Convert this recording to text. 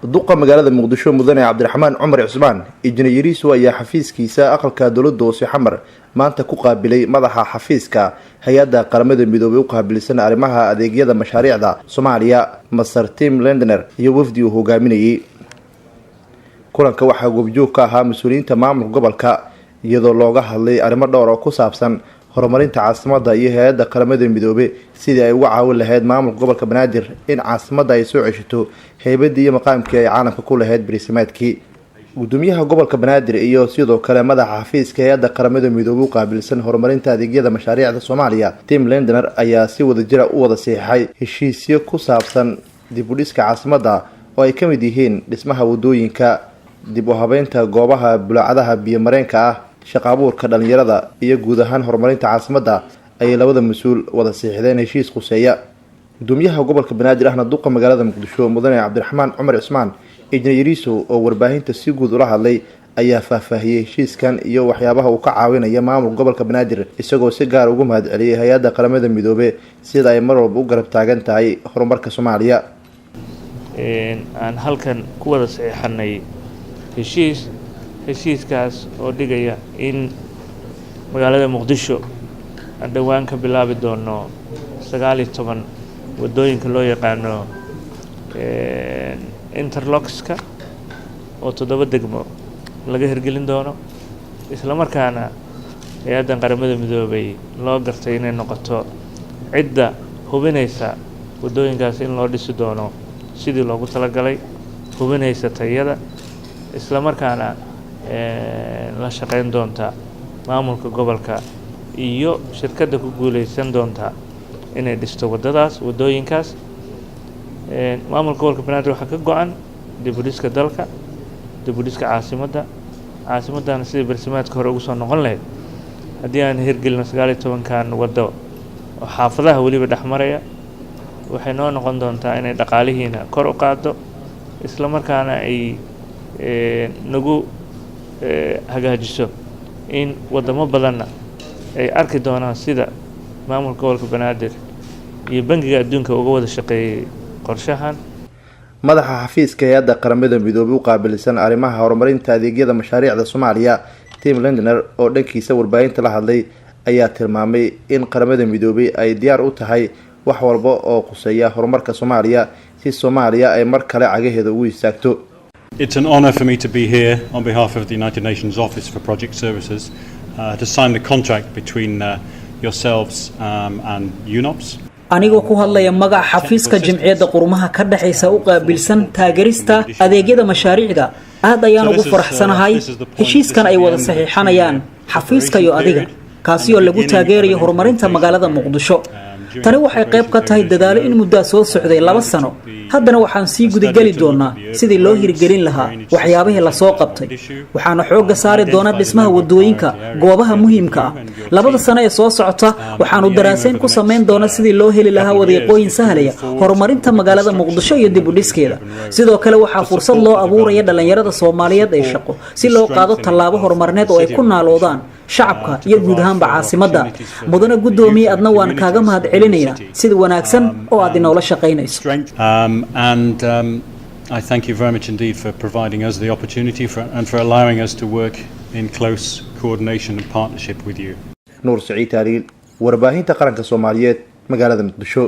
duqa magaalada muqdisho mudane cabdiraxmaan cumar cismaan injineeriisu ayaa xafiiskiisa aqalka dowladda hoose xamar maanta ku qaabilay madaxa xafiiska hay-adda qaramada midoobay u qaabilsan arrimaha adeegyada mashaariicda Soomaaliya Masar Tim Lendner iyo wafdi uu hogaaminayay. kulanka waxaa goobjoog ka ahaa mas'uuliyiinta maamulka gobolka iyadoo looga hadlay arrimo dhowr oo ku saabsan horumarinta caasimadda iyo hay-adda qaramada midoobay sidii ay uga caawin lahayd maamulka gobolka Banaadir in caasimadda ay soo ceshato heybadii iyo maqaamkii ay caalamka ku lahayd bariisamaadkii. gudoomiyaha gobolka Banaadir iyo sidoo kale madaxa xafiiska hay-adda qaramada midoobay u qaabilsan horumarinta adeegyada mashaariicda Soomaaliya Tim Lendner ayaa si wadajir ah u wada saxiixay heshiisyo ku saabsan dib u dhiska caasimadda oo ay ka mid yihiin dhismaha wadooyinka, dib u habeynta goobaha bulaacadaha biyo mareenka ah, shaqo abuurka dhalinyarada iyo guud ahaan horumarinta caasimadda ay labada mas'uul wada saxiixdeen heshiis quseeya. gudoomiyaha gobolka Banaadir ahna duqa magaalada Muqdisho mudane cabdiraxmaan cumar cismaan injineeriisu oo warbaahinta si guud ula hadlay ayaa faahfaahiyay heshiiskan iyo waxyaabaha uu ka caawinayo maamulka gobolka Banaadir isagoo si gaar ugu mahadceliyay hay-adda qaramada midoobay sida ay mar walba u garab taagan tahay horumarka Soomaaliya. aan halkan ku wada saxiixanay heshiiskaas oo dhigaya in magaalada Muqdisho aan dhawaan ka bilaabi doono 19 wadooyinka loo yaqaano interlockska oo 7 degmo laga hirgelin doono, isla markaana hay-addan qaramada midoobay loo gartay inay noqoto cidda hubinaysa wadooyinkaas in loo dhisi doono sidii loogu talagalay, hubinaysa tayada, isla markaana la shaqeyn doonta maamulka gobolka iyo shirkadda ku guuleysan doonta inay dhisto wadooyinkaas. maamulka gobolka Banaadir waxaa ka go'an dib u dhiska dalka, dib u dhiska caasimadana sidii barsimaadka hore ugu soo noqon lahayd haddii aan hirgelino 19 wado oo xaafadaha weliba dhexmaraya waxay noo noqon doontaa inay dhaqaalihiina kor u qaado, isla markaana ay nagu hagaajiso in wadamo badanna ay arki doonaan sida maamulka gobolka Banaadir iyo bangiga adduunka uga wada shaqeeyay qorshahan. madaxa xafiiska hay-adda qaramada midoobay u qaabilsan arrimaha horumarinta adeegyada mashaariicda Soomaaliya Tim Lendner oo dhankiisa warbaahinta la hadlay ayaa tilmaamay in qaramada midoobay ay diyaar u tahay wax walba oo quseeya horumarka Soomaaliya si Soomaaliya ay mar kale cagaheeda ugu istaagto. It's an honor for me to be here on behalf of the United Nations Office for Project Services to sign the contract between yourselves and UNOPS. anigoo ku hadlaya magaca xafiiska jamciyadda qurumaha ka dhaxaysa u qaabilsan taageerista adeegyada mashaariicda aad ayaan ugu faraxsanahay heshiiskan ay wada saxiixanayaan xafiiska iyo adiga kaasi oo lagu taageerayo horumarinta magaalada Muqdisho. tani waxay qayb ka tahay dadaalo in muddo soo socday 2 sano. haddana waxaan sii gudageli doonaa sidii loo hirgelin lahaa waxyaabihii la soo qabtay. waxaana xoogga saari doonaa dhismaha wadooyinka goobaha muhiimka ah. 2 sano ee soo socota waxaanu daraasayn ku sameyn doonaa sidii loo heli lahaa wadiiqooyin sahlaya horumarinta magaalada Muqdisho iyo dib u dhiskeeda. sidoo kale waxaa fursad loo abuuraya dhalinyarada Soomaaliyeed ee shaqo si loo qaado tallaabo horumarineed oo ay ku naaloodaan shacabka iyo guud ahaanba caasimadda. mudane gudoomiye adna waan kaaga mahadcelinaynaa sida wanaagsan oo aad inoola shaqeynayso. I thank you very much indeed for providing us the opportunity and for allowing us to work in close coordination and partnership with you. Nuur Saciid Taariil, warbaahinta qaranka Soomaaliyeed, magaalada Muqdisho.